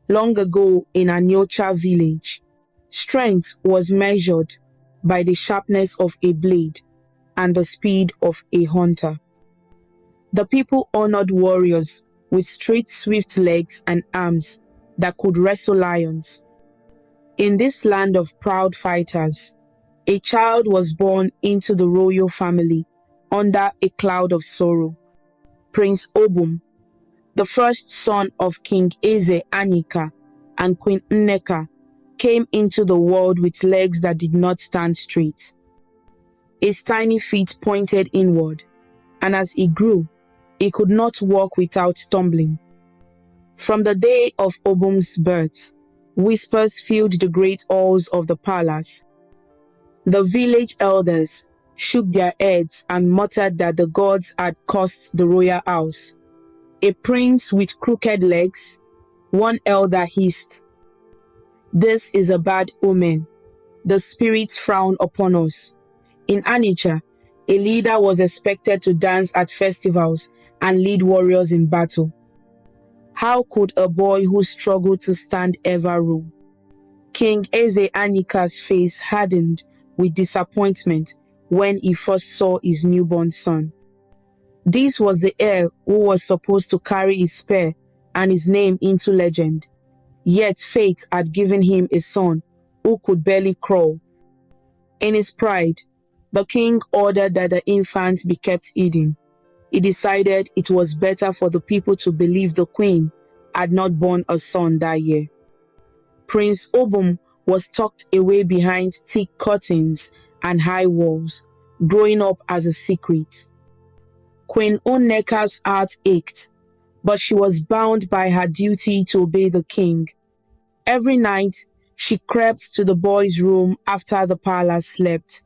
Long ago in Anyocha village, strength was measured by the sharpness of a blade and the speed of a hunter. The people honored warriors with straight, swift legs and arms that could wrestle lions. In this land of proud fighters, a child was born into the royal family under a cloud of sorrow. Prince Obum, the first son of King Eze Anyika and Queen Nneka, came into the world with legs that did not stand straight. His tiny feet pointed inward, and as he grew, he could not walk without stumbling. From the day of Obum's birth, whispers filled the great halls of the palace. The village elders shook their heads and muttered that the gods had cursed the royal house. A prince with crooked legs, one elder hissed. This is a bad omen. The spirits frown upon us. In Onitsha, a leader was expected to dance at festivals and lead warriors in battle. How could a boy who struggled to stand ever rule? King Eze Anyika's face hardened with disappointment when he first saw his newborn son. This was the heir who was supposed to carry his spear and his name into legend. Yet fate had given him a son who could barely crawl. In his pride, the king ordered that the infant be kept hidden. He decided it was better for the people to believe the queen had not born a son that year. Prince Obum was tucked away behind thick curtains and high walls, growing up as a secret. Queen Nneka's heart ached, but she was bound by her duty to obey the king. Every night, she crept to the boy's room after the palace slept.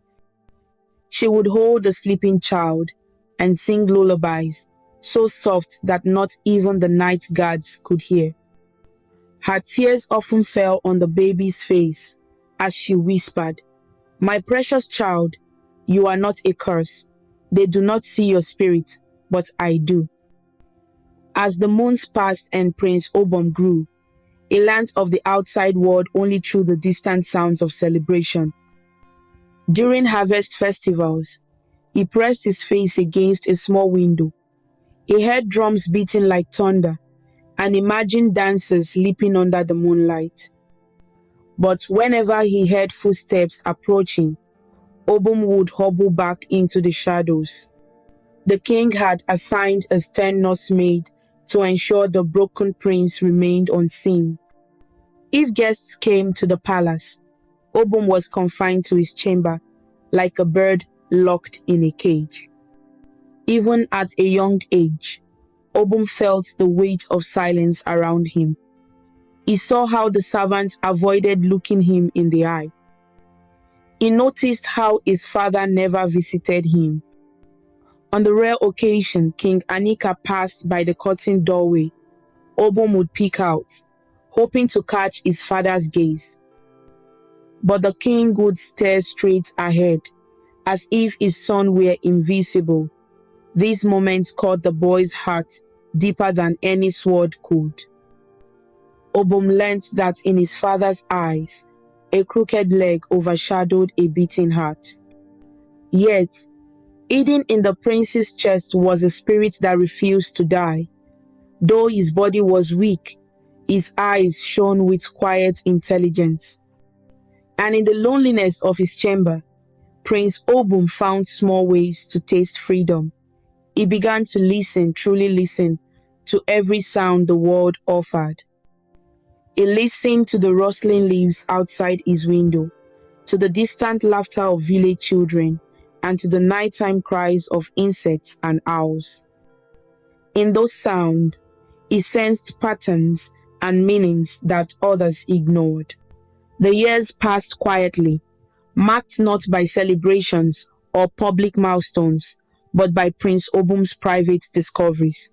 She would hold the sleeping child and sing lullabies, so soft that not even the night guards could hear. Her tears often fell on the baby's face as she whispered, "My precious child, you are not a curse. They do not see your spirit, but I do." As the months passed and Prince Obum grew, he learnt of the outside world only through the distant sounds of celebration. During harvest festivals, he pressed his face against a small window. He heard drums beating like thunder and imagined dancers leaping under the moonlight. But whenever he heard footsteps approaching, Obum would hobble back into the shadows. The king had assigned a stern nursemaid to ensure the broken prince remained unseen. If guests came to the palace, Obum was confined to his chamber like a bird locked in a cage. Even at a young age, Obum felt the weight of silence around him. He saw how the servants avoided looking him in the eye. He noticed how his father never visited him. On the rare occasion King Anyika passed by the curtained doorway, Obum would peek out, hoping to catch his father's gaze. But the king would stare straight ahead, as if his son were invisible. These moments caught the boy's heart deeper than any sword could. Obum learnt that in his father's eyes, a crooked leg overshadowed a beating heart. Yet, hidden in the prince's chest was a spirit that refused to die. Though his body was weak, his eyes shone with quiet intelligence. And in the loneliness of his chamber, Prince Obum found small ways to taste freedom. He began to listen, truly listen, to every sound the world offered. He listened to the rustling leaves outside his window, to the distant laughter of village children, and to the nighttime cries of insects and owls. In those sounds, he sensed patterns and meanings that others ignored. The years passed quietly, marked not by celebrations or public milestones, but by Prince Obum's private discoveries.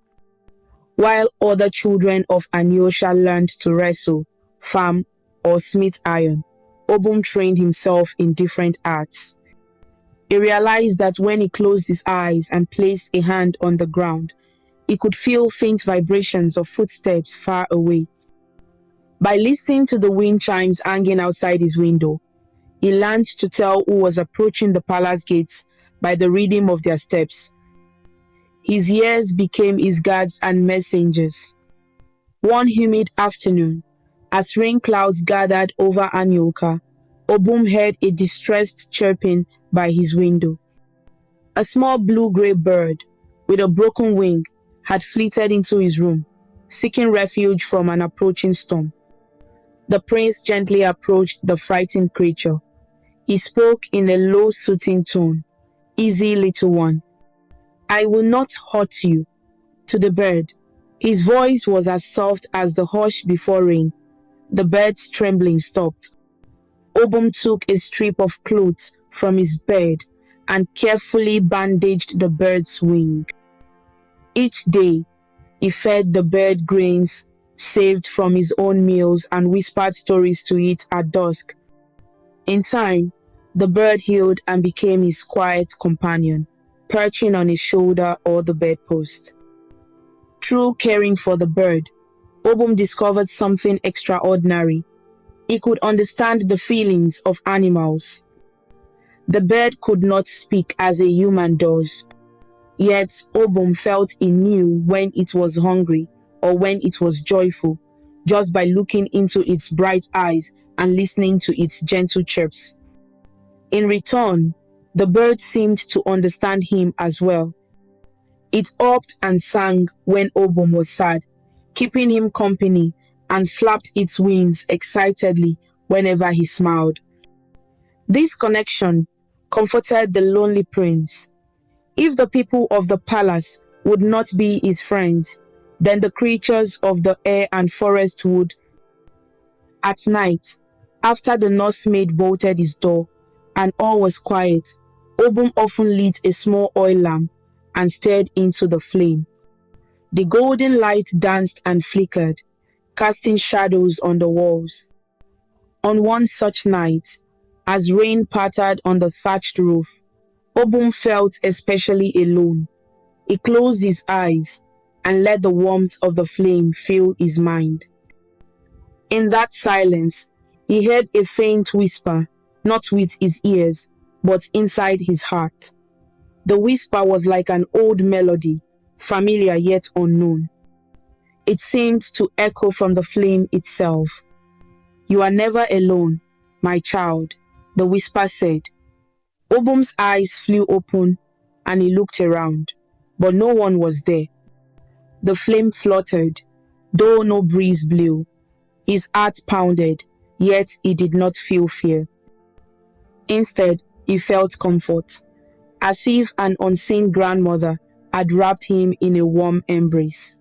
While other children of Anyosha learned to wrestle, farm, or smith iron, Obum trained himself in different arts. He realized that when he closed his eyes and placed a hand on the ground, he could feel faint vibrations of footsteps far away. By listening to the wind chimes hanging outside his window, he learned to tell who was approaching the palace gates by the rhythm of their steps. His ears became his guards and messengers. One humid afternoon, as rain clouds gathered over Anioka, Obum heard a distressed chirping by his window. A small blue-gray bird with a broken wing had flitted into his room, seeking refuge from an approaching storm. The prince gently approached the frightened creature. He spoke in a low, soothing tone. "Easy, little one. I will not hurt you." To the bird, his voice was as soft as the hush before rain. The bird's trembling stopped. Obum took a strip of cloth from his bed and carefully bandaged the bird's wing. Each day, he fed the bird grains saved from his own meals and whispered stories to it at dusk. In time, the bird healed and became his quiet companion, perching on his shoulder or the bedpost. Through caring for the bird, Obum discovered something extraordinary. He could understand the feelings of animals. The bird could not speak as a human does. Yet Obum felt he knew when it was hungry or when it was joyful, just by looking into its bright eyes and listening to its gentle chirps. In return, the bird seemed to understand him as well. It hopped and sang when Obum was sad, keeping him company, and flapped its wings excitedly whenever he smiled. This connection comforted the lonely prince. If the people of the palace would not be his friends, then the creatures of the air and forest would. At night, after the nursemaid bolted his door and all was quiet, Obum often lit a small oil lamp and stared into the flame. The golden light danced and flickered, casting shadows on the walls. On one such night, as rain pattered on the thatched roof, Obum felt especially alone. He closed his eyes and let the warmth of the flame fill his mind. In that silence, he heard a faint whisper, not with his ears, but inside his heart. The whisper was like an old melody, familiar yet unknown. It seemed to echo from the flame itself. "You are never alone, my child," the whisper said. Obum's eyes flew open and he looked around, but no one was there. The flame fluttered, though no breeze blew. His heart pounded, yet he did not feel fear. Instead, he felt comfort, as if an unseen grandmother had wrapped him in a warm embrace.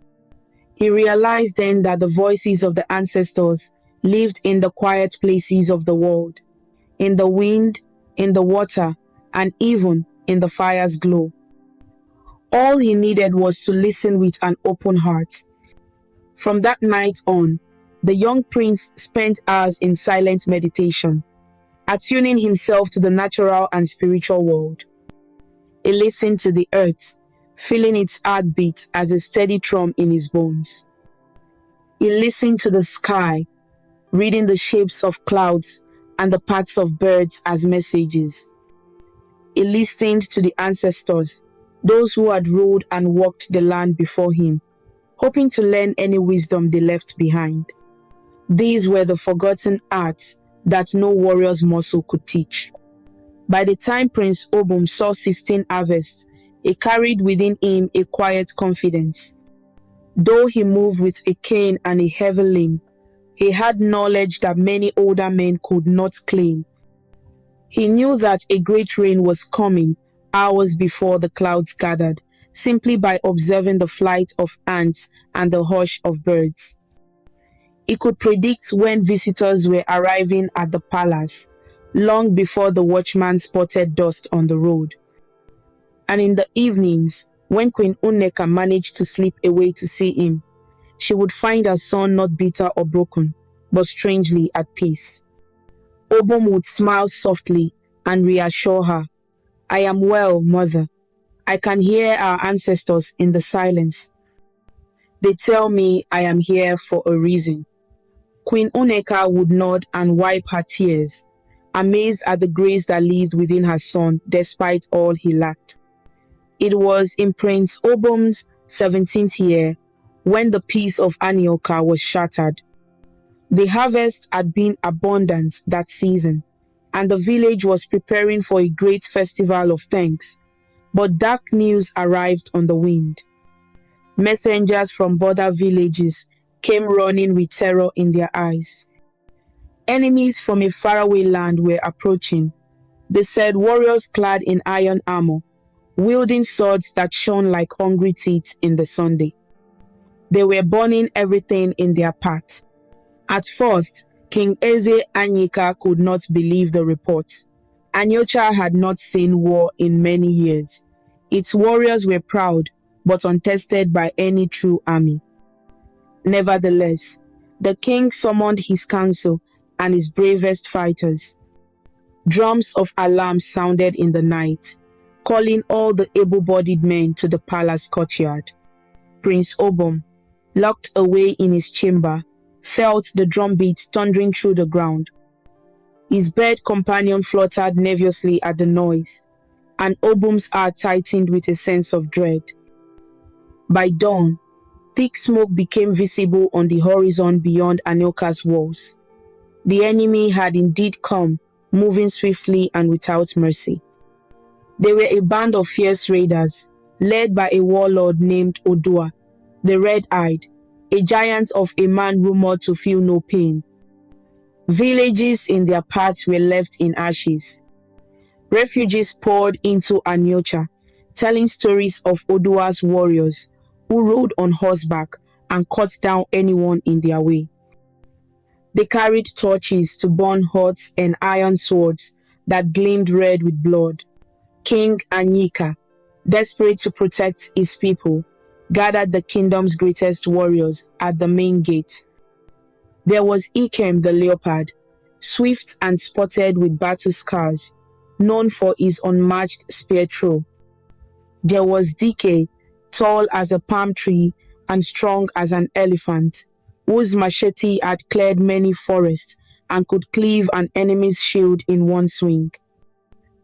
He realized then that the voices of the ancestors lived in the quiet places of the world, in the wind, in the water, and even in the fire's glow. All he needed was to listen with an open heart. From that night on, the young prince spent hours in silent meditation, attuning himself to the natural and spiritual world. He listened to the earth, feeling its heartbeat as a steady drum in his bones. He listened to the sky, reading the shapes of clouds and the paths of birds as messages. He listened to the ancestors, those who had ruled and walked the land before him, hoping to learn any wisdom they left behind. These were the forgotten arts that no warrior's muscle could teach. By the time Prince Obum saw 16 harvests, he carried within him a quiet confidence. Though he moved with a cane and a heavy limb, he had knowledge that many older men could not claim. He knew that a great rain was coming hours before the clouds gathered, simply by observing the flight of ants and the hush of birds. He could predict when visitors were arriving at the palace, long before the watchman spotted dust on the road. And in the evenings, when Queen Unneka managed to slip away to see him, she would find her son not bitter or broken, but strangely at peace. Obum would smile softly and reassure her, "I am well, mother. I can hear our ancestors in the silence. They tell me I am here for a reason." Queen Nneka would nod and wipe her tears, amazed at the grace that lived within her son despite all he lacked. It was in Prince Obum's 17th year when the peace of Anioka was shattered. The harvest had been abundant that season, and the village was preparing for a great festival of thanks. But dark news arrived on the wind. Messengers from border villages came running with terror in their eyes. Enemies from a faraway land were approaching. They said warriors clad in iron armor, wielding swords that shone like hungry teeth in the sunday. They were burning everything in their path. At first, King Eze Anyika could not believe the reports. Aniocha had not seen war in many years. Its warriors were proud, but untested by any true army. Nevertheless, the king summoned his council and his bravest fighters. Drums of alarm sounded in the night, calling all the able-bodied men to the palace courtyard. Prince Obum, locked away in his chamber, felt the drumbeats thundering through the ground. His bed companion fluttered nervously at the noise, and Obum's heart tightened with a sense of dread. By dawn, thick smoke became visible on the horizon beyond Anioka's walls. The enemy had indeed come, moving swiftly and without mercy. They were a band of fierce raiders, led by a warlord named Odua, the red-eyed, a giant of a man rumored to feel no pain. Villages in their path were left in ashes. Refugees poured into Aniocha, telling stories of Odua's warriors who rode on horseback and cut down anyone in their way. They carried torches to burn huts and iron swords that gleamed red with blood. King Anyika, desperate to protect his people, gathered the kingdom's greatest warriors at the main gate. There was Ikem the leopard, swift and spotted with battle scars, known for his unmatched spear throw. There was Dike, tall as a palm tree and strong as an elephant, whose machete had cleared many forests and could cleave an enemy's shield in one swing.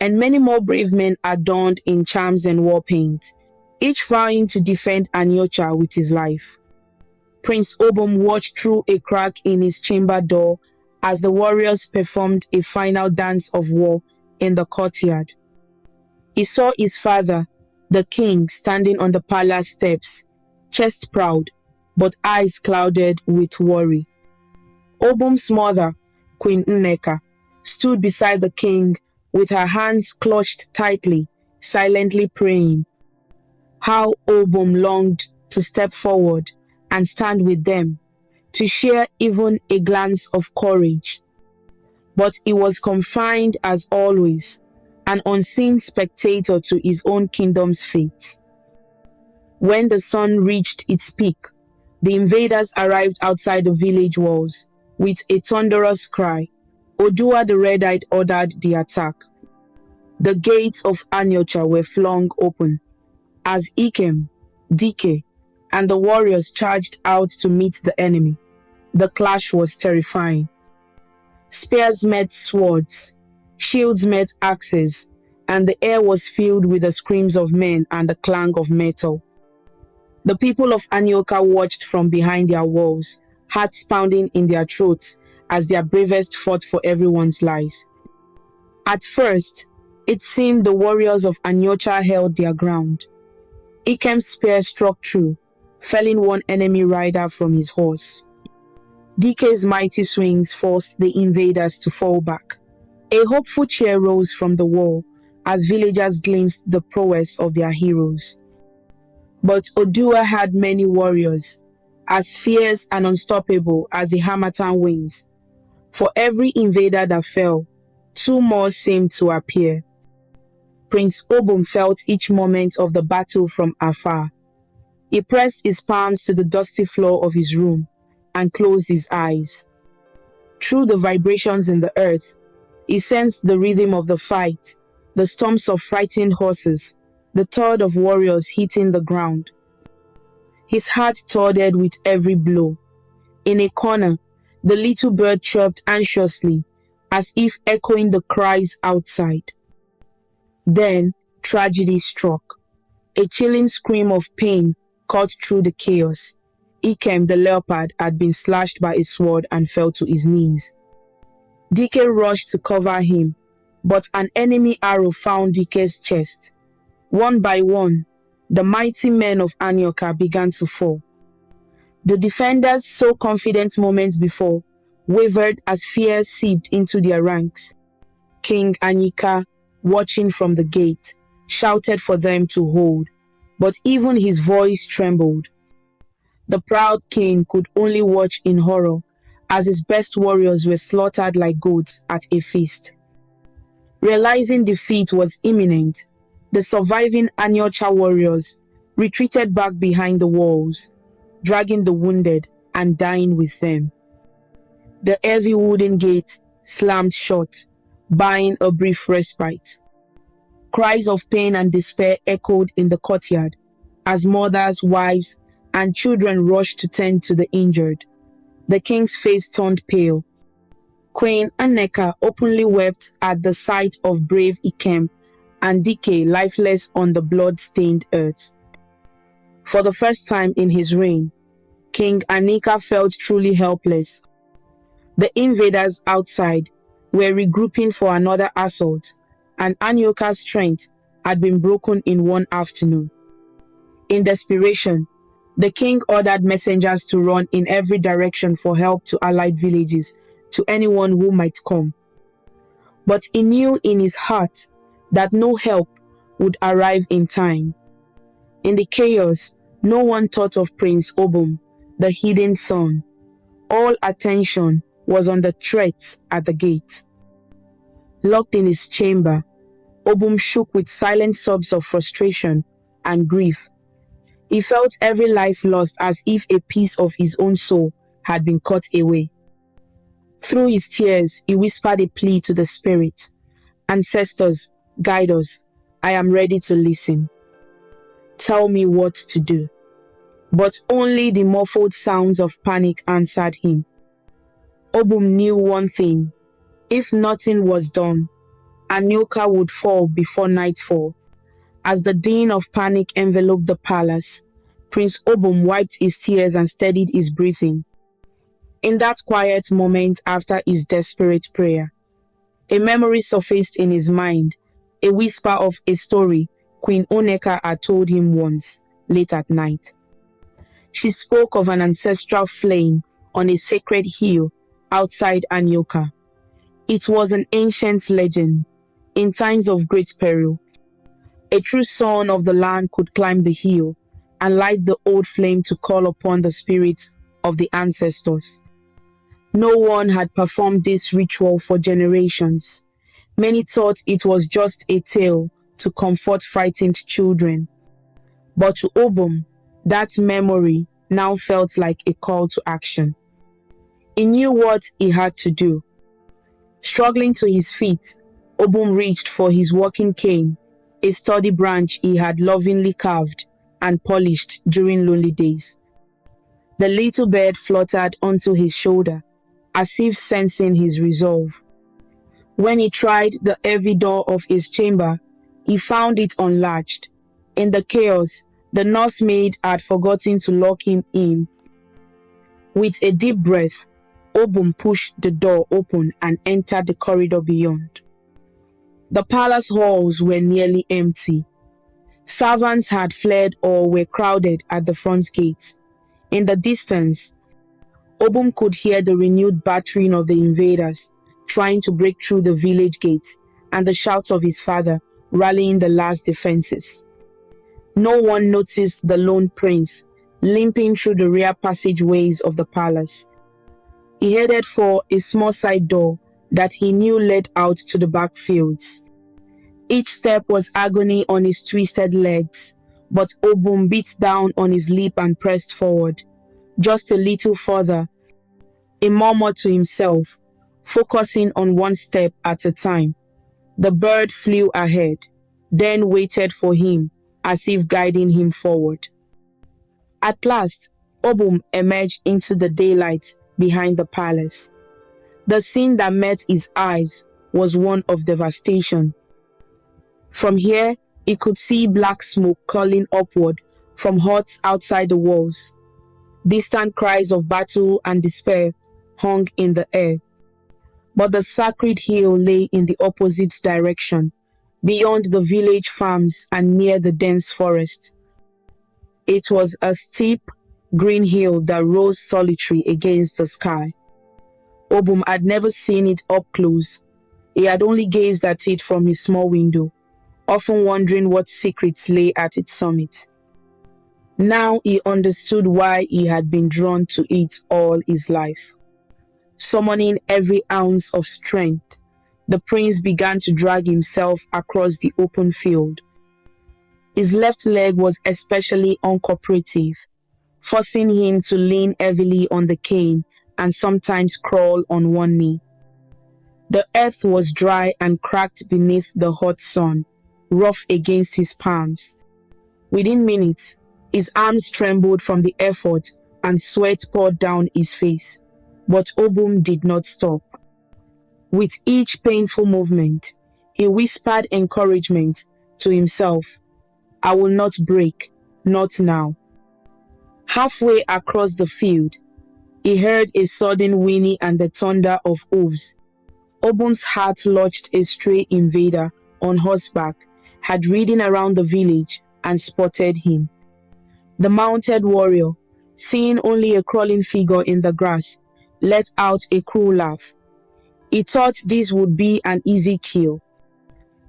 And many more brave men adorned in charms and war paint, each vowing to defend Aniocha with his life. Prince Obum watched through a crack in his chamber door as the warriors performed a final dance of war in the courtyard. He saw his father, the king, standing on the palace steps, chest proud, but eyes clouded with worry. Obum's mother, Queen Nneka, stood beside the king with her hands clutched tightly, silently praying. How Obum longed to step forward and stand with them, to share even a glance of courage. But he was confined as always, an unseen spectator to his own kingdom's fate. When the sun reached its peak, the invaders arrived outside the village walls. With a thunderous cry, Odua the Red-Eyed ordered the attack. The gates of Aniocha were flung open, as Ikem, Dike, and the warriors charged out to meet the enemy. The clash was terrifying. Spears met swords, shields met axes, and the air was filled with the screams of men and the clang of metal. The people of Anioka watched from behind their walls, hearts pounding in their throats as their bravest fought for everyone's lives. At first, it seemed the warriors of Aniocha held their ground. Ikem's spear struck through, felling one enemy rider from his horse. Dike's mighty swings forced the invaders to fall back. A hopeful cheer rose from the wall as villagers glimpsed the prowess of their heroes. But Odua had many warriors, as fierce and unstoppable as the Harmattan winds. For every invader that fell, two more seemed to appear. Prince Obum felt each moment of the battle from afar. He pressed his palms to the dusty floor of his room and closed his eyes. Through the vibrations in the earth, he sensed the rhythm of the fight, the stomps of frightened horses, the thud of warriors hitting the ground. His heart thudded with every blow. In a corner, The little bird chirped anxiously, as if echoing the cries outside. Then tragedy struck. A chilling scream of pain cut through the chaos. Ikem the leopard had been slashed by a sword and fell to his knees. Dike rushed to cover him, but an enemy arrow found Dike's chest. One by one, the mighty men of Anioka began to fall. The defenders, so confident moments before, wavered as fear seeped into their ranks. King Anyika, watching from the gate, shouted for them to hold, but even his voice trembled. The proud king could only watch in horror as his best warriors were slaughtered like goats at a feast. Realizing defeat was imminent, the surviving Anyocha warriors retreated back behind the walls, dragging the wounded and dying with them. The heavy wooden gates slammed shut, buying a brief respite. Cries of pain and despair echoed in the courtyard as mothers, wives, and children rushed to tend to the injured. The king's face turned pale. Queen Aneka openly wept at the sight of brave Ikem and Dike lifeless on the blood-stained earth. For the first time in his reign, King Anika felt truly helpless. The invaders outside were regrouping for another assault, and Anyoka's strength had been broken in one afternoon. In desperation, the king ordered messengers to run in every direction for help to allied villages, to anyone who might come. But he knew in his heart that no help would arrive in time. In the chaos, no one thought of Prince Obum, the hidden son. All attention was on the threats at the gate. Locked in his chamber, Obum shook with silent sobs of frustration and grief. He felt every life lost as if a piece of his own soul had been cut away. Through his tears, he whispered a plea to the spirit. Ancestors, guide us. I am ready to listen. Tell me what to do. But only the muffled sounds of panic answered him. Obum knew one thing. If nothing was done, Anyoka would fall before nightfall. As the din of panic enveloped the palace, Prince Obum wiped his tears and steadied his breathing. In that quiet moment after his desperate prayer, a memory surfaced in his mind, a whisper of a story Queen Oneka had told him once, late at night. She spoke of an ancestral flame on a sacred hill outside Anyoka. It was an ancient legend. In times of great peril, a true son of the land could climb the hill and light the old flame to call upon the spirits of the ancestors. No one had performed this ritual for generations. Many thought it was just a tale to comfort frightened children. But to Obum, that memory now felt like a call to action. He knew what he had to do. Struggling to his feet, Obum reached for his walking cane, a sturdy branch he had lovingly carved and polished during lonely days. The little bird fluttered onto his shoulder, as if sensing his resolve. When he tried the heavy door of his chamber, he found it unlatched. In the chaos, the nursemaid had forgotten to lock him in. With a deep breath, Obum pushed the door open and entered the corridor beyond. The palace halls were nearly empty. Servants had fled or were crowded at the front gate. In the distance, Obum could hear the renewed battering of the invaders, trying to break through the village gate, and the shouts of his father rallying the last defenses. No one noticed the lone prince limping through the rear passageways of the palace. He headed for a small side door that he knew led out to the back fields. Each step was agony on his twisted legs, but Obum beat down on his lip and pressed forward. Just a little further, he murmured to himself, focusing on one step at a time. The bird flew ahead, then waited for him, as if guiding him forward. At last, Obum emerged into the daylight behind the palace. The scene that met his eyes was one of devastation. From here, he could see black smoke curling upward from huts outside the walls. Distant cries of battle and despair hung in the air. But the sacred hill lay in the opposite direction, beyond the village farms and near the dense forest. It was a steep, green hill that rose solitary against the sky. Obum had never seen it up close. He had only gazed at it from his small window, often wondering what secrets lay at its summit. Now he understood why he had been drawn to it all his life. Summoning every ounce of strength, the prince began to drag himself across the open field. His left leg was especially uncooperative, forcing him to lean heavily on the cane and sometimes crawl on one knee. The earth was dry and cracked beneath the hot sun, rough against his palms. Within minutes, his arms trembled from the effort and sweat poured down his face. But Obum did not stop. With each painful movement, he whispered encouragement to himself. I will not break, not now. Halfway across the field, he heard a sudden whinny and the thunder of hooves. Obum's heart lodged a stray invader on horseback, had ridden around the village and spotted him. The mounted warrior, seeing only a crawling figure in the grass, let out a cruel laugh. He thought this would be an easy kill.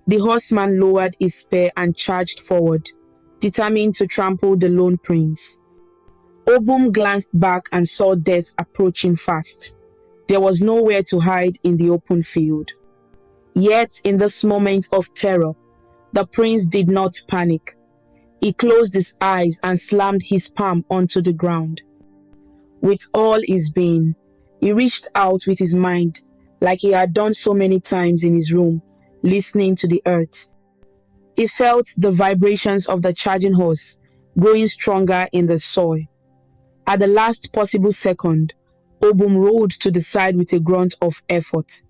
The horseman lowered his spear and charged forward, determined to trample the lone prince. Obum glanced back and saw death approaching fast. There was nowhere to hide in the open field. Yet, in this moment of terror, the prince did not panic. He closed his eyes and slammed his palm onto the ground. With all his being, he reached out with his mind, like he had done so many times in his room, listening to the earth. He felt the vibrations of the charging horse growing stronger in the soil. At the last possible second, Obum rolled to the side with a grunt of effort.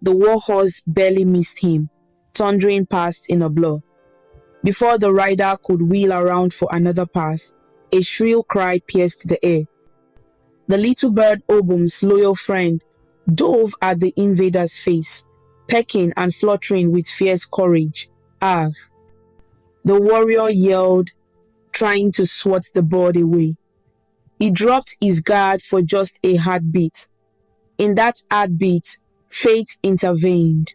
The war horse barely missed him, thundering past in a blur. Before the rider could wheel around for another pass, a shrill cry pierced the air. The little bird Obum's loyal friend dove at the invader's face, pecking and fluttering with fierce courage. Ah! The warrior yelled, trying to swat the bird away. He dropped his guard for just a heartbeat. In that heartbeat, fate intervened.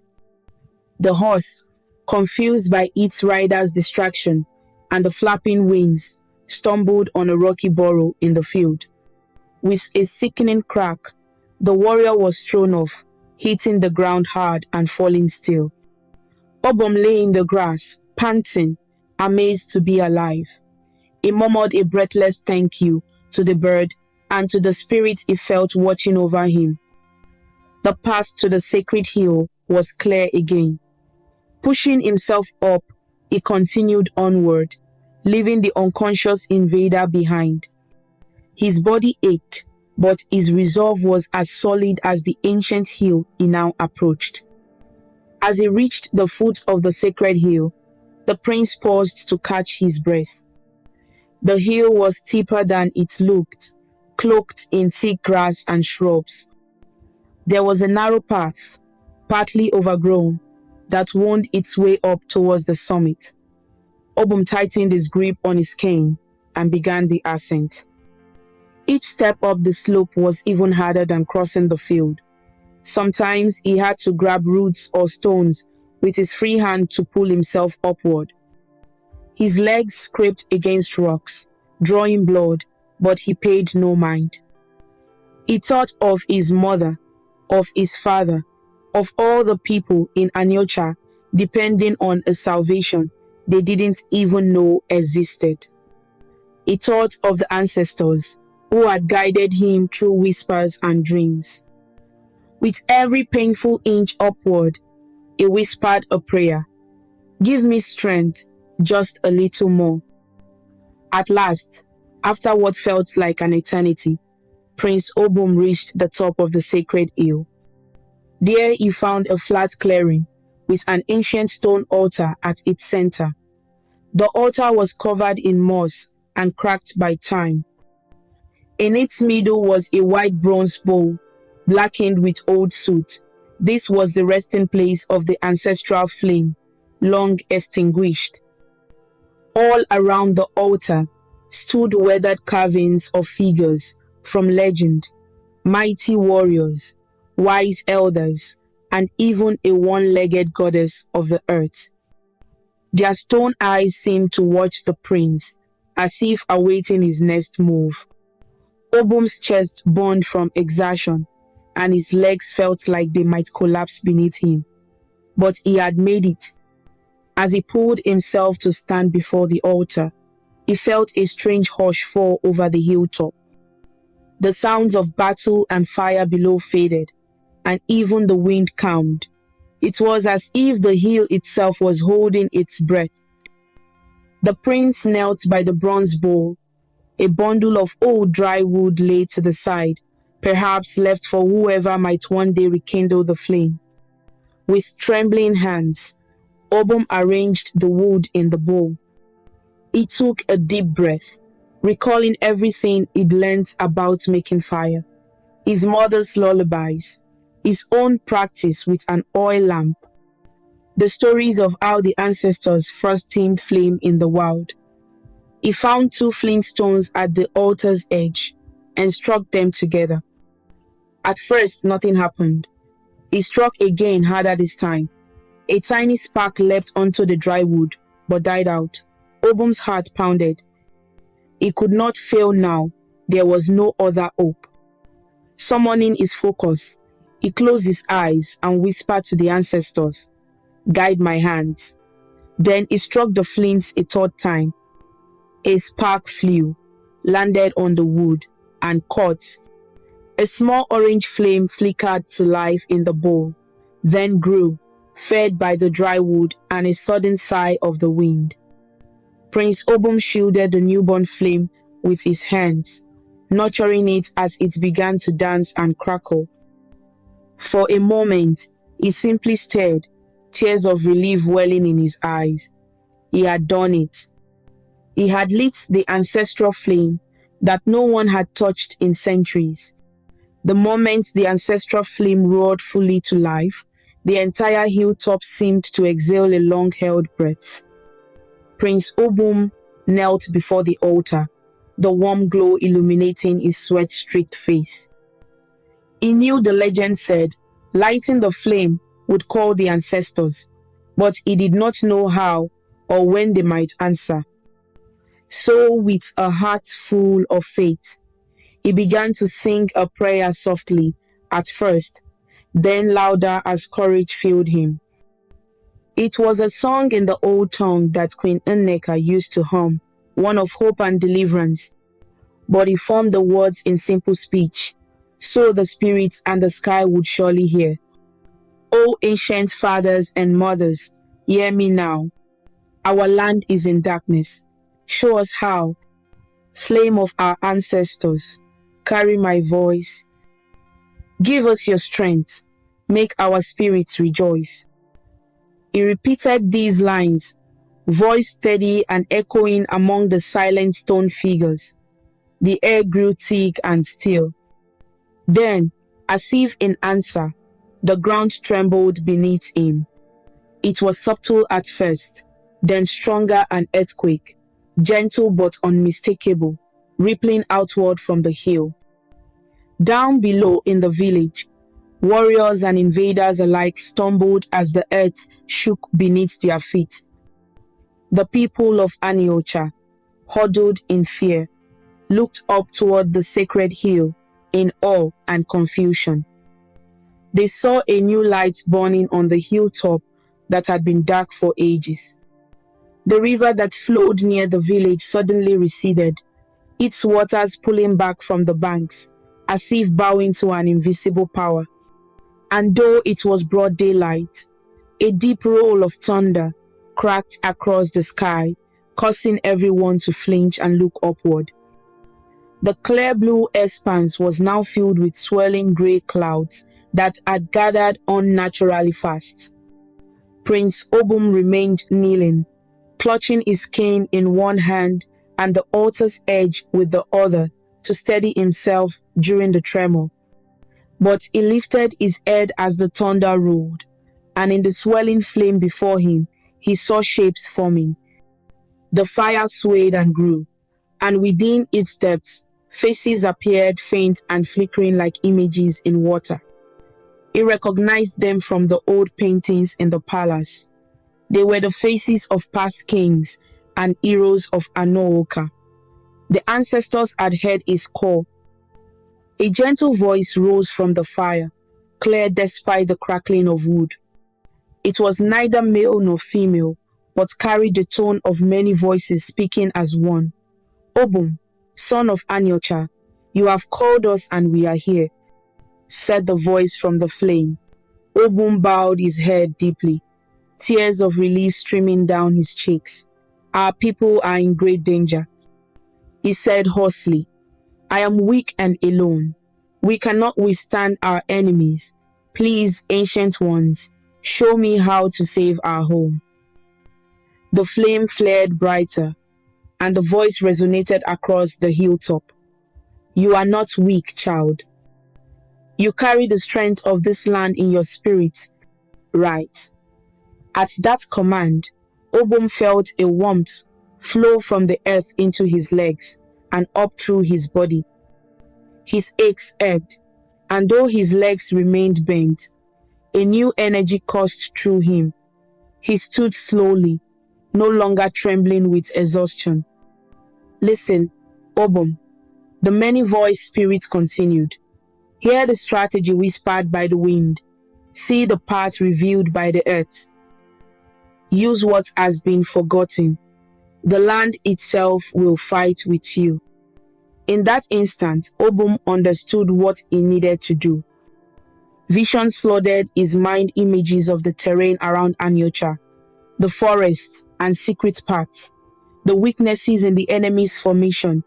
The horse, confused by its rider's distraction and the flapping wings, stumbled on a rocky burrow in the field. With a sickening crack, the warrior was thrown off, hitting the ground hard and falling still. Obum lay in the grass, panting, amazed to be alive. He murmured a breathless thank you to the bird and to the spirit he felt watching over him. The path to the sacred hill was clear again. Pushing himself up, he continued onward, leaving the unconscious invader behind. His body ached, but his resolve was as solid as the ancient hill he now approached. As he reached the foot of the sacred hill, the prince paused to catch his breath. The hill was steeper than it looked, cloaked in thick grass and shrubs. There was a narrow path, partly overgrown, that wound its way up towards the summit. Obum tightened his grip on his cane and began the ascent. Each step up the slope was even harder than crossing the field. Sometimes he had to grab roots or stones with his free hand to pull himself upward. His legs scraped against rocks, drawing blood, but he paid no mind. He thought of his mother, of his father, of all the people in Aniocha depending on a salvation they didn't even know existed. He thought of the ancestors who had guided him through whispers and dreams. With every painful inch upward, he whispered a prayer. Give me strength, just a little more. At last, after what felt like an eternity, Prince Obum reached the top of the sacred hill. There he found a flat clearing with an ancient stone altar at its center. The altar was covered in moss and cracked by time. In its middle was a white bronze bowl, blackened with old soot. This was the resting place of the ancestral flame, long extinguished. All around the altar stood weathered carvings of figures from legend, mighty warriors, wise elders, and even a one-legged goddess of the earth. Their stone eyes seemed to watch the prince, as if awaiting his next move. Obum's chest burned from exertion, and his legs felt like they might collapse beneath him. But he had made it. As he pulled himself to stand before the altar, he felt a strange hush fall over the hilltop. The sounds of battle and fire below faded, and even the wind calmed. It was as if the hill itself was holding its breath. The prince knelt by the bronze bowl. A bundle of old dry wood lay to the side, perhaps left for whoever might one day rekindle the flame. With trembling hands, Obum arranged the wood in the bowl. He took a deep breath, recalling everything he'd learnt about making fire. His mother's lullabies, his own practice with an oil lamp, the stories of how the ancestors first tamed flame in the wild. He found 2 flint stones at the altar's edge and struck them together. At first, nothing happened. He struck again, harder this time. A tiny spark leapt onto the dry wood, but died out. Obum's heart pounded. He could not fail now. There was no other hope. Summoning his focus, he closed his eyes and whispered to the ancestors, "Guide my hands." Then he struck the flint a third time. A spark flew, landed on the wood, and caught. A small orange flame flickered to life in the bowl, then grew, fed by the dry wood and a sudden sigh of the wind. Prince Obum shielded the newborn flame with his hands, nurturing it as it began to dance and crackle. For a moment, he simply stared, tears of relief welling in his eyes. He had done it. He had lit the ancestral flame that no one had touched in centuries. The moment the ancestral flame roared fully to life, the entire hilltop seemed to exhale a long-held breath. Prince Obum knelt before the altar, the warm glow illuminating his sweat-streaked face. He knew the legend said lighting the flame would call the ancestors, but he did not know how or when they might answer. So, with a heart full of faith, he began to sing a prayer softly at first, then louder as courage filled him. It was a song in the old tongue that Queen Nneka used to hum, one of hope and deliverance, but he formed the words in simple speech, so the spirits and the sky would surely hear. O ancient fathers and mothers, hear me now. Our land is in darkness. Show us how. Flame of our ancestors, carry my voice. Give us your strength. Make our spirits rejoice. He repeated these lines, voice steady and echoing among the silent stone figures. The air grew thick and still. Then, as if in answer, the ground trembled beneath him. It was subtle at first, then stronger an earthquake, gentle but unmistakable, rippling outward from the hill. Down below in the village, warriors and invaders alike stumbled as the earth shook beneath their feet. The people of Aniocha, huddled in fear, looked up toward the sacred hill in awe and confusion. They saw a new light burning on the hilltop that had been dark for ages. The river that flowed near the village suddenly receded, its waters pulling back from the banks, as if bowing to an invisible power. And though it was broad daylight, a deep roll of thunder cracked across the sky, causing everyone to flinch and look upward. The clear blue expanse was now filled with swirling grey clouds that had gathered unnaturally fast. Prince Obum remained kneeling, clutching his cane in one hand and the altar's edge with the other to steady himself during the tremor. But he lifted his head as the thunder rolled, and in the swelling flame before him, he saw shapes forming. The fire swayed and grew, and within its depths, faces appeared faint and flickering like images in water. He recognized them from the old paintings in the palace. They were the faces of past kings and heroes of Anouka. The ancestors had heard his call. A gentle voice rose from the fire, clear despite the crackling of wood. It was neither male nor female, but carried the tone of many voices speaking as one. Obum, son of Aniocha, you have called us and we are here, said the voice from the flame. Obum bowed his head deeply, tears of relief streaming down his cheeks. Our people are in great danger. He said hoarsely, I am weak and alone. We cannot withstand our enemies. Please, ancient ones, show me how to save our home. The flame flared brighter, and the voice resonated across the hilltop. You are not weak, child. You carry the strength of this land in your spirit. Right. At that command, Obum felt a warmth flow from the earth into his legs and up through his body. His aches ebbed, and though his legs remained bent, a new energy coursed through him. He stood slowly, no longer trembling with exhaustion. Listen, Obum, the many-voiced spirit continued. Hear the strategy whispered by the wind. See the path revealed by the earth. Use what has been forgotten. The land itself will fight with you. In that instant, Obum understood what he needed to do. Visions flooded his mind, images of the terrain around Aniocha, the forests and secret paths, the weaknesses in the enemy's formation,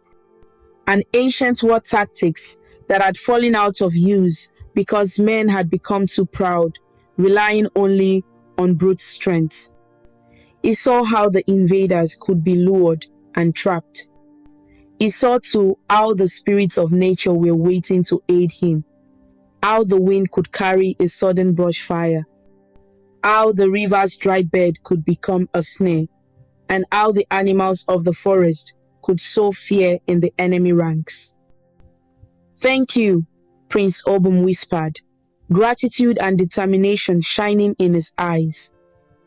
and ancient war tactics that had fallen out of use because men had become too proud, relying only on brute strength. He saw how the invaders could be lured and trapped. He saw too how the spirits of nature were waiting to aid him, how the wind could carry a sudden brush fire, how the river's dry bed could become a snare, and how the animals of the forest could sow fear in the enemy ranks. Thank you, Prince Obum whispered, gratitude and determination shining in his eyes.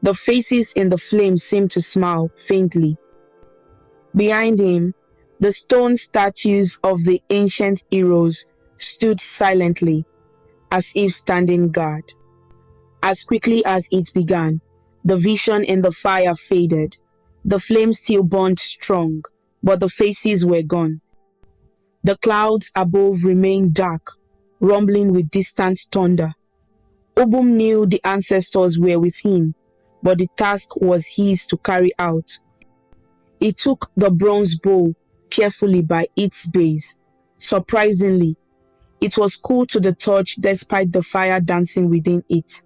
The faces in the flame seemed to smile faintly. Behind him, the stone statues of the ancient heroes stood silently, as if standing guard. As quickly as it began, the vision in the fire faded. The flame still burned strong, but the faces were gone. The clouds above remained dark, rumbling with distant thunder. Obum knew the ancestors were with him, but the task was his to carry out. He took the bronze bowl carefully by its base. Surprisingly, it was cool to the touch despite the fire dancing within it.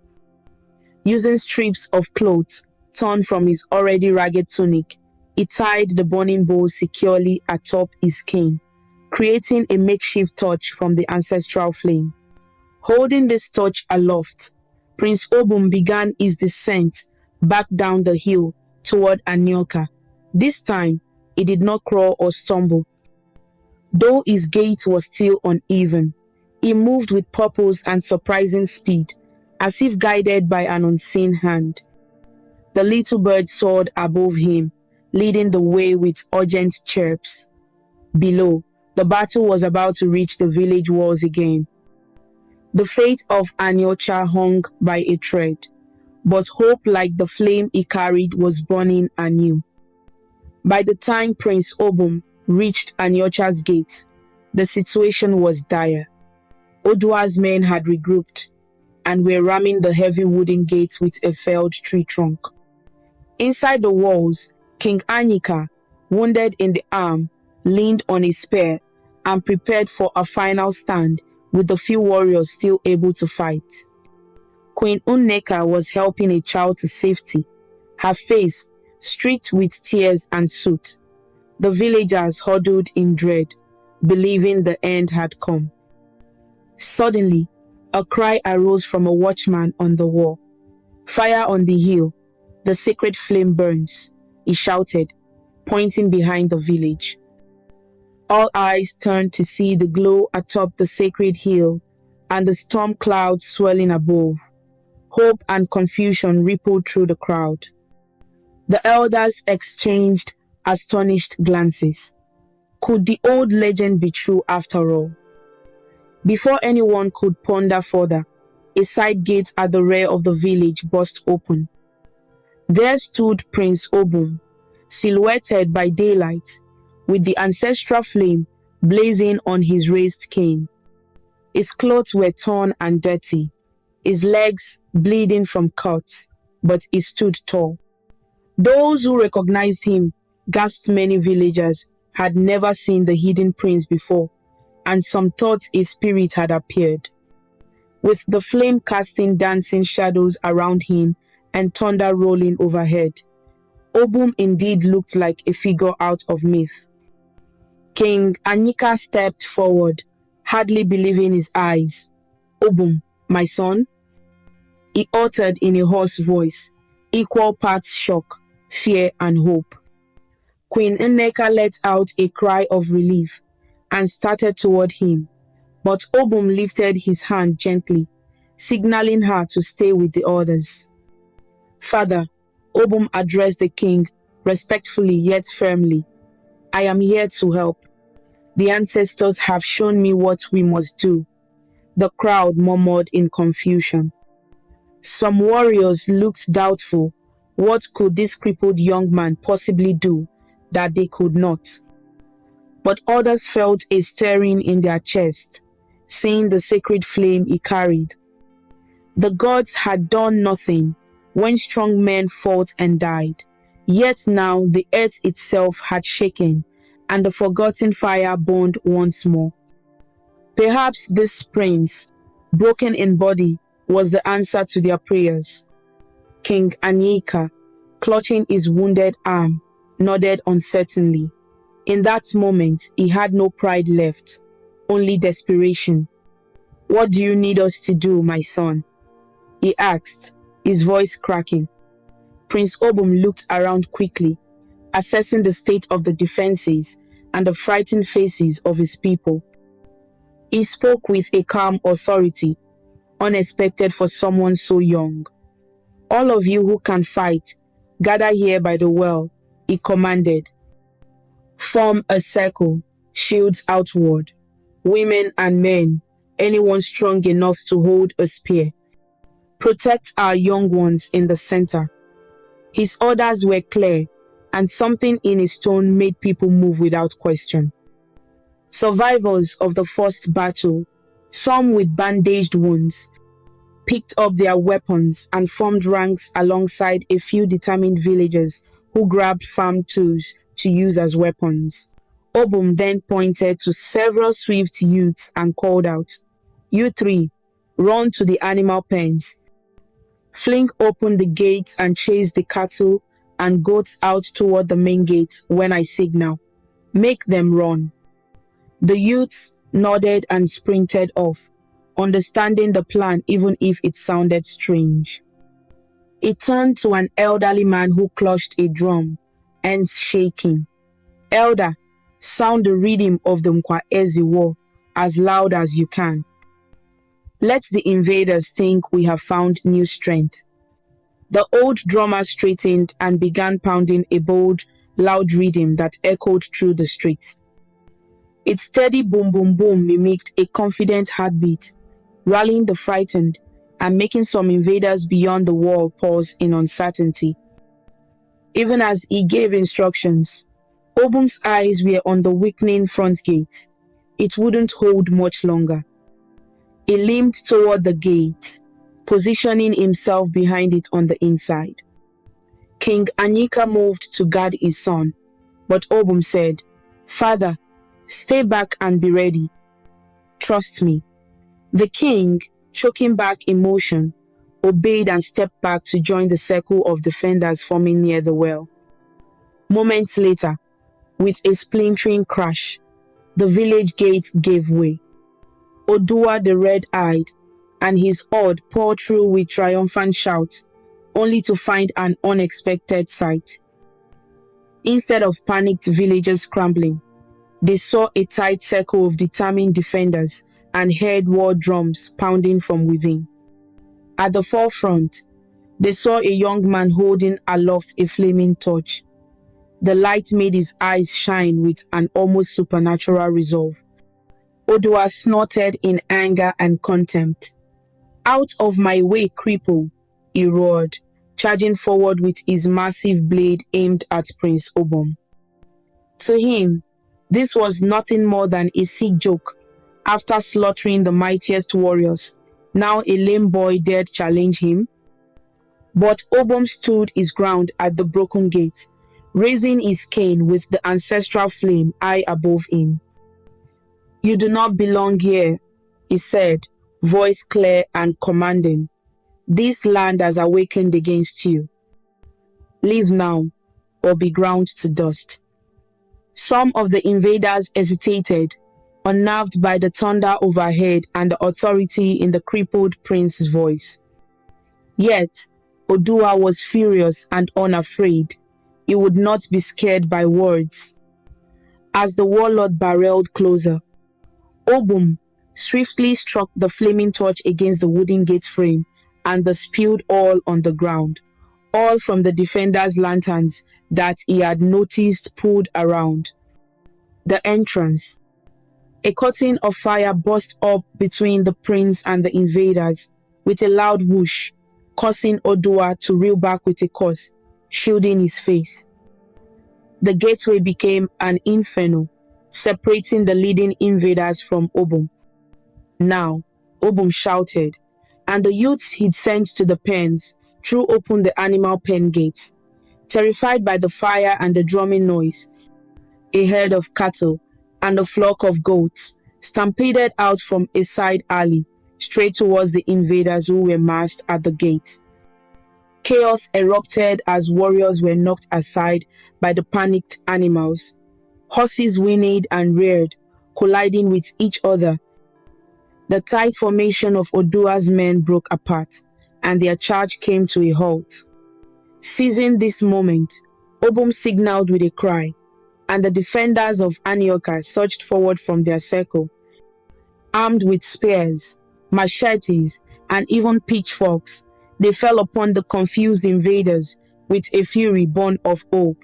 Using strips of cloth torn from his already ragged tunic, he tied the burning bowl securely atop his cane, creating a makeshift torch from the ancestral flame. Holding this torch aloft, Prince Obum began his descent back down the hill toward Aniocha. This time, he did not crawl or stumble. Though his gait was still uneven, he moved with purpose and surprising speed, as if guided by an unseen hand. The little bird soared above him, leading the way with urgent chirps. Below, the battle was about to reach the village walls again. The fate of Aniocha hung by a thread, but hope, like the flame he carried, was burning anew. By the time Prince Obum reached Aniocha's gate, the situation was dire. Odua's men had regrouped and were ramming the heavy wooden gate with a felled tree trunk. Inside the walls, King Anyika, wounded in the arm, leaned on a spear and prepared for a final stand with the few warriors still able to fight. Queen Nneka was helping a child to safety, her face streaked with tears and soot. The villagers huddled in dread, believing the end had come. Suddenly, a cry arose from a watchman on the wall. "Fire on the hill! The sacred flame burns," he shouted, pointing behind the village. All eyes turned to see the glow atop the sacred hill and the storm clouds swirling above. Hope and confusion rippled through the crowd. The elders exchanged astonished glances. Could the old legend be true after all? Before anyone could ponder further, a side gate at the rear of the village burst open. There stood Prince Obum, silhouetted by daylight, with the ancestral flame blazing on his raised cane. His clothes were torn and dirty, his legs bleeding from cuts, but he stood tall. Those who recognized him gasped. Many villagers had never seen the hidden prince before, and some thought a spirit had appeared. With the flame casting dancing shadows around him and thunder rolling overhead, Obum indeed looked like a figure out of myth. King Anyika stepped forward, hardly believing his eyes. "Obum, my son?" he uttered in a hoarse voice, equal parts shock, fear, and hope. Queen Nneka let out a cry of relief and started toward him, but Obum lifted his hand gently, signaling her to stay with the others. "Father," Obum addressed the king respectfully yet firmly, "I am here to help. The ancestors have shown me what we must do." The crowd murmured in confusion. Some warriors looked doubtful. What could this crippled young man possibly do that they could not? But others felt a stirring in their chest, seeing the sacred flame he carried. The gods had done nothing when strong men fought and died, yet now the earth itself had shaken, and the forgotten fire burned once more. Perhaps this prince, broken in body, was the answer to their prayers. King Anyika, clutching his wounded arm, nodded uncertainly. In that moment, he had no pride left, only desperation. "What do you need us to do, my son?" he asked, his voice cracking. Prince Obum looked around quickly, assessing the state of the defenses and the frightened faces of his people. He spoke with a calm authority, unexpected for someone so young. "All of you who can fight, gather here by the well," he commanded. "Form a circle, shields outward. Women and men, anyone strong enough to hold a spear. Protect our young ones in the center." His orders were clear, and something in his tone made people move without question. Survivors of the first battle, some with bandaged wounds, picked up their weapons and formed ranks alongside a few determined villagers who grabbed farm tools to use as weapons. Obum then pointed to several swift youths and called out, "You three, run to the animal pens. Fling open the gates and chase the cattle and goats out toward the main gate when I signal. Make them run." The youths nodded and sprinted off, understanding the plan even if it sounded strange. He turned to an elderly man who clutched a drum, hands shaking. "Elder, sound the rhythm of the Mkwaezi war as loud as you can. Let the invaders think we have found new strength." The old drummer straightened and began pounding a bold, loud rhythm that echoed through the streets. Its steady boom boom boom mimicked a confident heartbeat, rallying the frightened and making some invaders beyond the wall pause in uncertainty. Even as he gave instructions, Obum's eyes were on the weakening front gate. It wouldn't hold much longer. He limped toward the gate, positioning himself behind it on the inside. King Anyika moved to guard his son, but Obum said, "Father, Stay back and be ready. Trust me." The king, choking back emotion, obeyed and stepped back to join the circle of defenders forming near the well. Moments later, with a splintering crash, the village gate gave way. Oduwa the red-eyed and his horde poured through with triumphant shouts, only to find an unexpected sight. Instead of panicked villagers scrambling, they saw a tight circle of determined defenders and heard war drums pounding from within. At the forefront, they saw a young man holding aloft a flaming torch. The light made his eyes shine with an almost supernatural resolve. Oduwa snorted in anger and contempt. "Out of my way, cripple," he roared, charging forward with his massive blade aimed at Prince Obum. To him, this was nothing more than a sick joke. After slaughtering the mightiest warriors, now a lame boy dared challenge him? But Obum stood his ground at the broken gate, raising his cane with the ancestral flame high above him. "You do not belong here," he said, voice clear and commanding. "This land has awakened against you. Leave now, or be ground to dust." Some of the invaders hesitated, unnerved by the thunder overhead and the authority in the crippled prince's voice. Yet, Oduwa was furious and unafraid. He would not be scared by words. As the warlord barreled closer, Obum swiftly struck the flaming torch against the wooden gate frame, and the spilled all on the ground, all from the defenders' lanterns that he had noticed pulled around the entrance. A curtain of fire burst up between the prince and the invaders with a loud whoosh, causing Oduwa to reel back with a curse, shielding his face. The gateway became an inferno, separating the leading invaders from Obum. Now, Obum shouted, and the youths he'd sent to the pens threw open the animal pen gates. Terrified by the fire and the drumming noise, a herd of cattle and a flock of goats stampeded out from a side alley straight towards the invaders who were massed at the gate. Chaos erupted as warriors were knocked aside by the panicked animals. Horses whinnied and reared, colliding with each other. The tight formation of Oduwa's men broke apart, and their charge came to a halt. Seizing this moment, Obum signaled with a cry, and the defenders of Anioka surged forward from their circle. Armed with spears, machetes, and even pitchforks, they fell upon the confused invaders with a fury born of hope.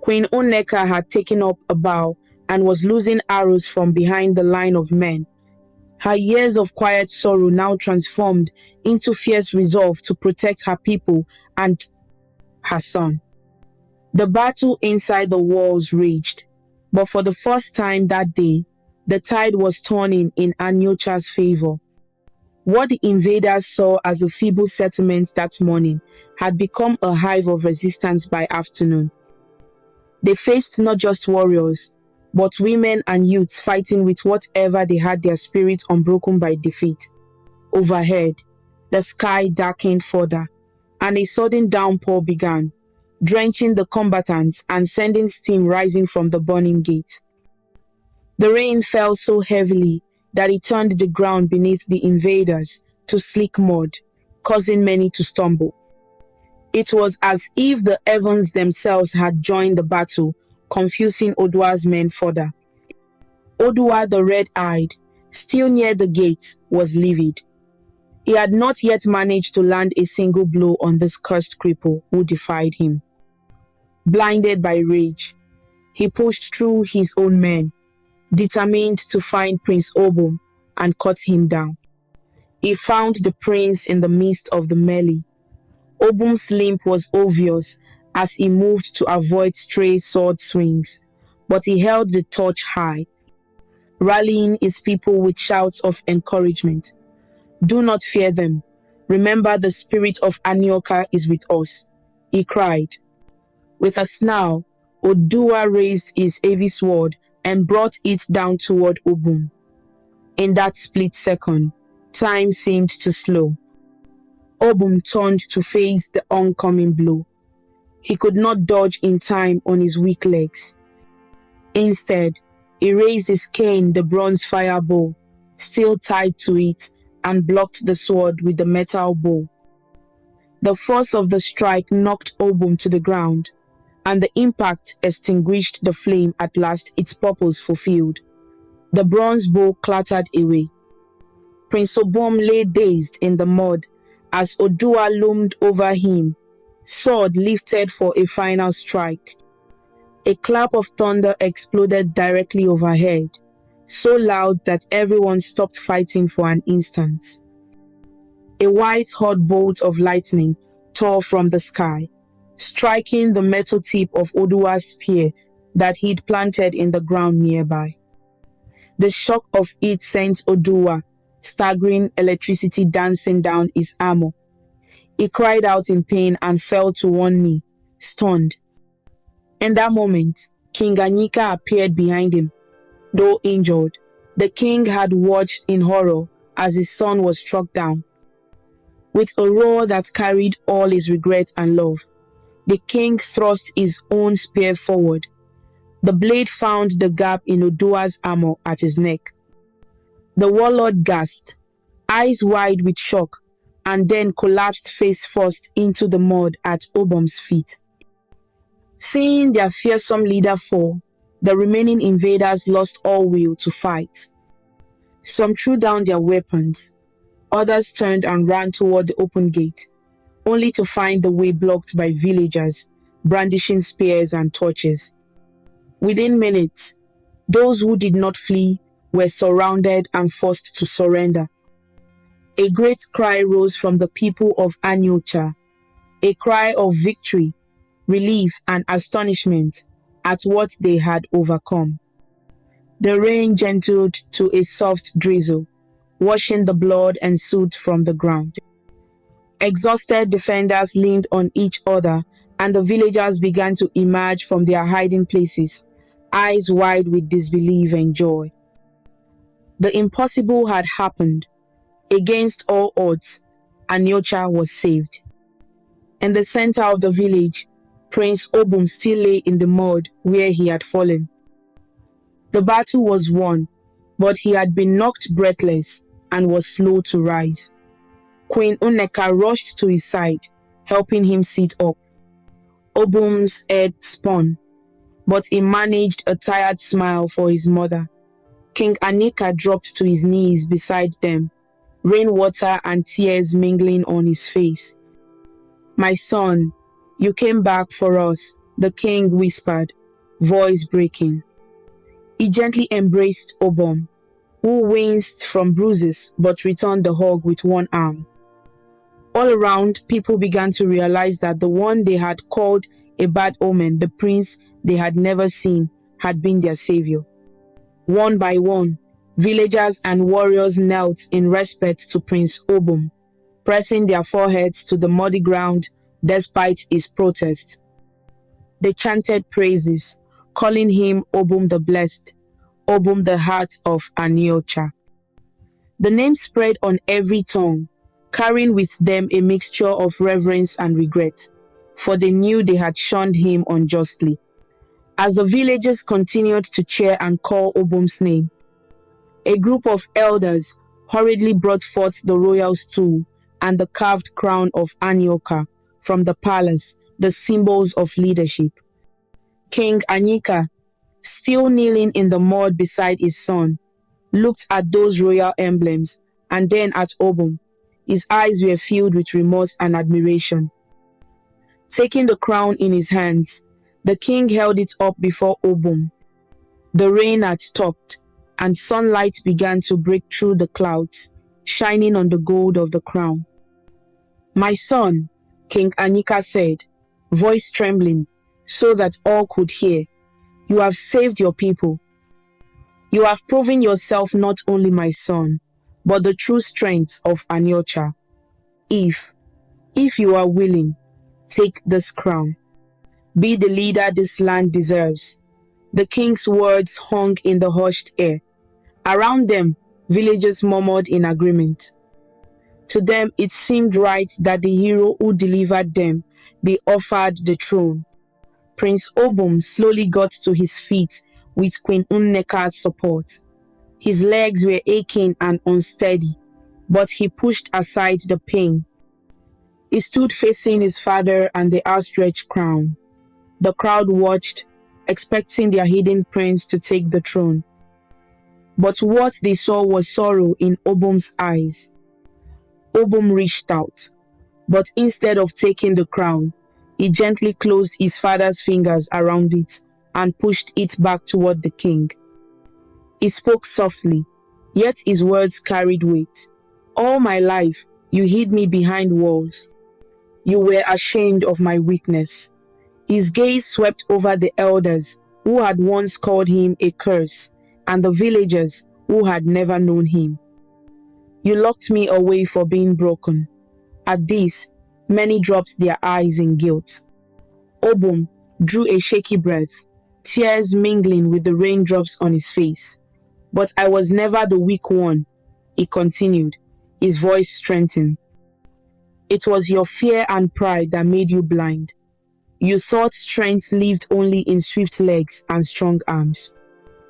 Queen Onneka had taken up a bow and was loosing arrows from behind the line of men. Her years of quiet sorrow now transformed into fierce resolve to protect her people and her son. The battle inside the walls raged, but for the first time that day, the tide was turning in Anyocha's favor. What the invaders saw as a feeble settlement that morning had become a hive of resistance by afternoon. They faced not just warriors, but women and youths fighting with whatever they had their spirits unbroken by defeat. Overhead, the sky darkened further, and a sudden downpour began, drenching the combatants and sending steam rising from the burning gate. The rain fell so heavily that it turned the ground beneath the invaders to slick mud, causing many to stumble. It was as if the heavens themselves had joined the battle, confusing Oduwa's men further. Oduwa the red-eyed, still near the gate, was livid. He had not yet managed to land a single blow on this cursed cripple who defied him. Blinded by rage, he pushed through his own men, determined to find Prince Obum and cut him down. He found the prince in the midst of the melee. Obum's limp was obvious as he moved to avoid stray sword swings, but he held the torch high, rallying his people with shouts of encouragement. "Do not fear them. Remember, the spirit of Anioka is with us," he cried. With a snarl, Oduwa raised his heavy sword and brought it down toward Obum. In that split second, time seemed to slow. Obum turned to face the oncoming blow. He could not dodge in time on his weak legs. Instead, he raised his cane, the bronze firebow, still tied to it, and blocked the sword with the metal bow. The force of the strike knocked Obum to the ground, and the impact extinguished the flame, at last its purpose fulfilled. The bronze bow clattered away. Prince Obum lay dazed in the mud as Oduwa loomed over him, sword lifted for a final strike. A clap of thunder exploded directly overhead, so loud that everyone stopped fighting for an instant. A white-hot bolt of lightning tore from the sky, striking the metal tip of Oduwa's spear that he'd planted in the ground nearby. The shock of it sent Oduwa staggering, electricity dancing down his armor. He cried out in pain and fell to one knee, stunned. In that moment, King Anyika appeared behind him. Though injured, the king had watched in horror as his son was struck down. With a roar that carried all his regret and love, the king thrust his own spear forward. The blade found the gap in Oduwa's armor at his neck. The warlord gasped, eyes wide with shock, and then collapsed face first into the mud at Obum's feet. Seeing their fearsome leader fall, the remaining invaders lost all will to fight. Some threw down their weapons, others turned and ran toward the open gate, only to find the way blocked by villagers brandishing spears and torches. Within minutes, those who did not flee were surrounded and forced to surrender. A great cry rose from the people of Anyocha, a cry of victory, relief, and astonishment at what they had overcome. The rain gentled to a soft drizzle, washing the blood and soot from the ground. Exhausted defenders leaned on each other, and the villagers began to emerge from their hiding places, eyes wide with disbelief and joy. The impossible had happened. Against all odds, Anyocha was saved. In the center of the village, Prince Obum still lay in the mud where he had fallen. The battle was won, but he had been knocked breathless and was slow to rise. Queen Nneka rushed to his side, helping him sit up. Obum's head spun, but he managed a tired smile for his mother. King Anyika dropped to his knees beside them, rainwater and tears mingling on his face. "My son, you came back for us," the king whispered, voice breaking. He gently embraced Obum, who winced from bruises but returned the hug with one arm. All around, people began to realize that the one they had called a bad omen, the prince they had never seen, had been their savior. One by one, villagers and warriors knelt in respect to Prince Obum, pressing their foreheads to the muddy ground despite his protest. They chanted praises, calling him Obum the Blessed, Obum the Heart of Anyocha. The name spread on every tongue, carrying with them a mixture of reverence and regret, for they knew they had shunned him unjustly. As the villagers continued to cheer and call Obum's name, a group of elders hurriedly brought forth the royal stool and the carved crown of Anyoka from the palace, the symbols of leadership. King Anyika, still kneeling in the mud beside his son, looked at those royal emblems and then at Obum. His eyes were filled with remorse and admiration. Taking the crown in his hands, the king held it up before Obum. The rain had stopped, and sunlight began to break through the clouds, shining on the gold of the crown. "My son," King Anyika said, voice trembling so that all could hear, "you have saved your people. You have proven yourself not only my son, but the true strength of Anyocha. If you are willing, take this crown. Be the leader this land deserves. The king's words hung in the hushed air. Around them, villagers murmured in agreement. To them, it seemed right that the hero who delivered them be offered the throne. Prince Obum slowly got to his feet with Queen Nneka's support. His legs were aching and unsteady, but he pushed aside the pain. He stood facing his father and the outstretched crown. The crowd watched, expecting their hidden prince to take the throne. But what they saw was sorrow in Obum's eyes. Obum reached out, but instead of taking the crown, he gently closed his father's fingers around it and pushed it back toward the king. He spoke softly, yet his words carried weight. All my life, you hid me behind walls. You were ashamed of my weakness. His gaze swept over the elders who had once called him a curse and the villagers who had never known him. You locked me away for being broken. At this, many dropped their eyes in guilt. Obum drew a shaky breath, tears mingling with the raindrops on his face. But I was never the weak one, he continued, his voice strengthened. It was your fear and pride that made you blind. You thought strength lived only in swift legs and strong arms.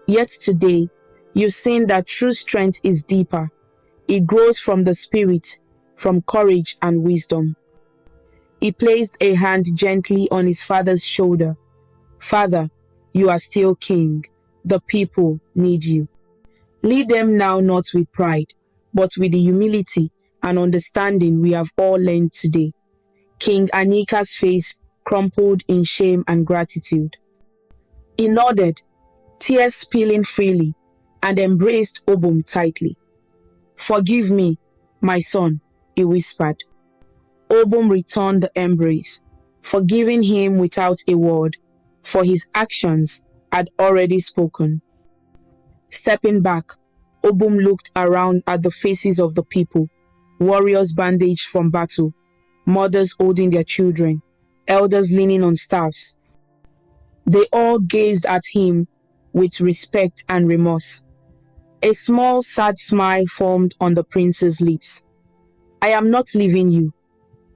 Yet today, you've seen that true strength is deeper. It grows from the spirit, from courage and wisdom. He placed a hand gently on his father's shoulder. Father, you are still king. The people need you. Lead them now not with pride, but with the humility and understanding we have all learned today. King Anika's face crumpled in shame and gratitude. He nodded, tears spilling freely, and embraced Obum tightly. Forgive me, my son, he whispered. Obum returned the embrace, forgiving him without a word, for his actions had already spoken. Stepping back, Obum looked around at the faces of the people, warriors bandaged from battle, mothers holding their children, elders leaning on staffs. They all gazed at him with respect and remorse. A small, sad smile formed on the prince's lips. I am not leaving you,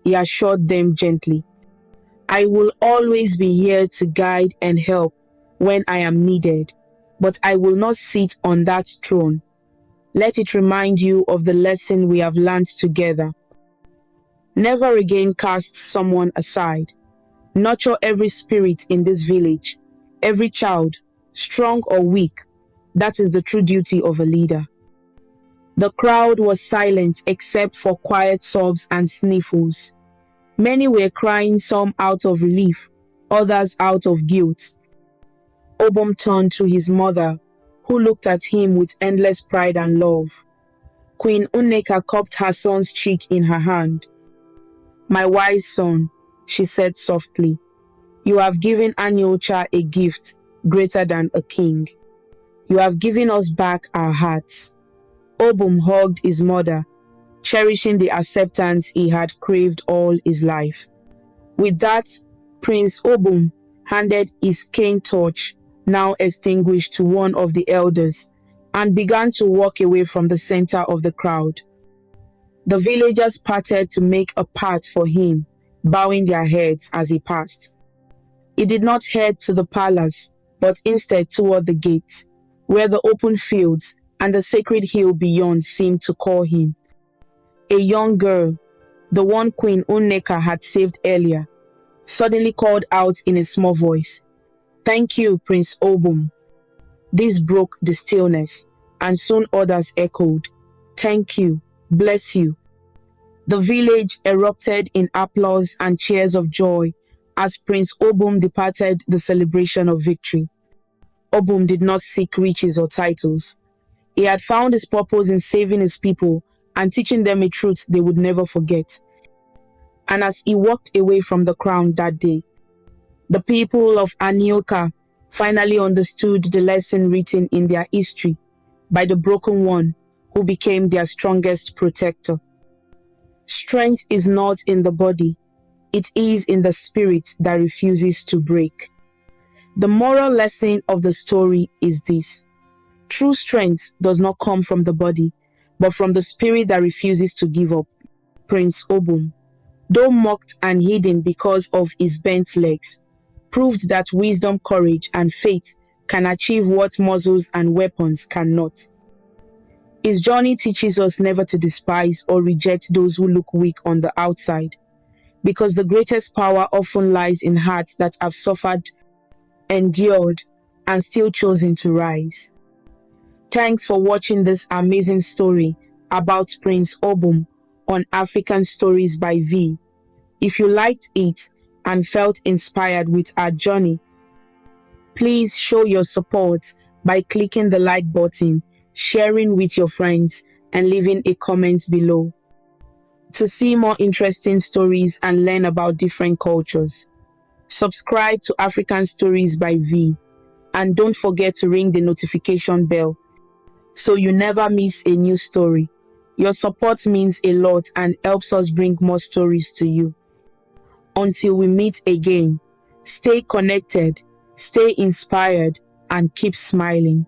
he assured them gently. I will always be here to guide and help when I am needed, but I will not sit on that throne. Let it remind you of the lesson we have learned together. Never again cast someone aside. Nurture every spirit in this village, every child, strong or weak. That is the true duty of a leader. The crowd was silent except for quiet sobs and sniffles. Many were crying, some out of relief, others out of guilt. Obum turned to his mother, who looked at him with endless pride and love. Queen Nneka cupped her son's cheek in her hand. My wise son, she said softly, you have given Aniocha a gift greater than a king. You have given us back our hearts. Obum hugged his mother, cherishing the acceptance he had craved all his life. With that, Prince Obum handed his cane torch, now extinguished, to one of the elders and began to walk away from the center of the crowd. The villagers parted to make a path for him, bowing their heads as he passed. He did not head to the palace, but instead toward the gate, where the open fields and the sacred hill beyond seemed to call him. A young girl, the one Queen Nneka had saved earlier, suddenly called out in a small voice, Thank you, Prince Obum. This broke the stillness, and soon others echoed, Thank you, bless you. The village erupted in applause and cheers of joy as Prince Obum departed the celebration of victory. Obum did not seek riches or titles. He had found his purpose in saving his people and teaching them a truth they would never forget. And as he walked away from the crown that day, the people of Anioka finally understood the lesson written in their history by the broken one who became their strongest protector. Strength is not in the body, it is in the spirit that refuses to break. The moral lesson of the story is this: true strength does not come from the body, but from the spirit that refuses to give up. Prince Obum, though mocked and hidden because of his bent legs, proved that wisdom, courage, and faith can achieve what muscles and weapons cannot. His journey teaches us never to despise or reject those who look weak on the outside, because the greatest power often lies in hearts that have suffered, endured, and still chosen to rise. Thanks for watching this amazing story about Prince Obum on African Stories by V. If you liked it and felt inspired with our journey, please show your support by clicking the like button, sharing with your friends, and leaving a comment below. To see more interesting stories and learn about different cultures, subscribe to African Stories by V, and don't forget to ring the notification bell so you never miss a new story. Your support means a lot and helps us bring more stories to you. Until we meet again, stay connected, stay inspired, and keep smiling.